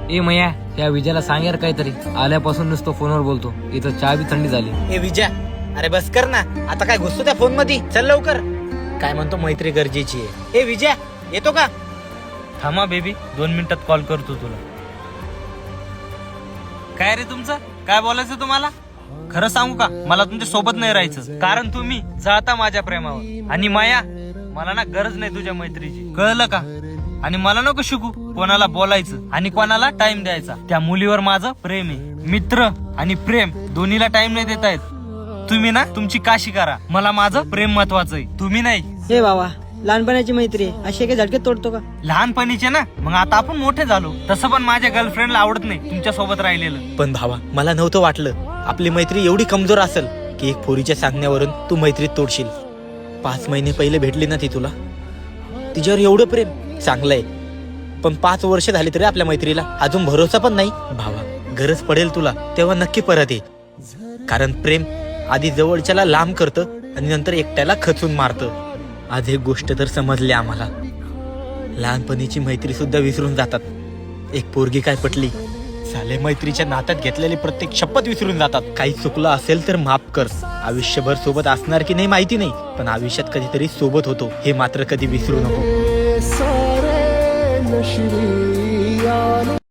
ए मया, त्या विजयाला सांग यार काहीतरी. आल्यापासून नुसतं फोनवर बोलतो. इथं चहा बी थंडी झाली. ए विजय, अरे बस कर ना. आता काय घुसतो त्या फोन मध्ये? चल लवकर. काय म्हणतो, मैत्री गरजेची आहे. ए विजय, येतो का? थांबा बेबी, 2 मिनिटात कॉल करतो तुला. काय रे तुमचं, काय बोलायचं तुम्हाला? खरं सांगू का, मला तुमच्या सोबत नाही राहायचं. कारण तुम्ही जळता माझ्या प्रेमावर. आणि माया, मला ना गरज नाही तुझ्या मैत्रीची, कळलं का? आणि मला नको शिकू कोणाला बोलायचं आणि कोणाला टाइम द्यायचा. त्या मुलीवर माझं प्रेम आहे. मित्र आणि प्रेम दोन्हीला टाइम नाही देता येत. तुम्ही ना तुमची काशी करा, मला माझं प्रेम महत्वाचं आहे, तुम्ही नाही. हे बाबा, लहानपणाची मैत्री असे काही झटके तोडतो का? लहानपणीचे ना, मग आता आपण मोठे झालो. तसं पण माझ्या गर्लफ्रेंडला आवडत नाही तुमच्या सोबत राहिलेलं. पण भावा, मला नव्हतं वाटलं आपली मैत्री एवढी कमजोर असेल की एक पोरीच्या सांगण्यावरून तू मैत्रीत तोडशील. 5 महिने पहिले भेटली ना ती तुला, तिच्यावर एवढं प्रेम चांगलंय. पण 5 वर्ष झाली तरी आपल्या मैत्रीला अजून भरोसा पण नाही. भावा, गरज पडेल तुला तेव्हा नक्की परत ये. कारण प्रेम आधी जवळच्याला लांब करतं आणि नंतर एकट्याला खचून मारतं. आज एक गोष्ट तर समजली आम्हाला, लहानपणीची मैत्री सुद्धा विसरून जातात. एक पोरगी काय पटली, साले मैत्रीच्या नात्यात घेतलेली प्रत्येक शपथ विसरून जातात. काही चुकलं असेल तर माफ कर. आयुष्यभर सोबत असणार की नाही माहिती नाही, पण आयुष्यात कधीतरी सोबत होतो हे मात्र कधी विसरू नको.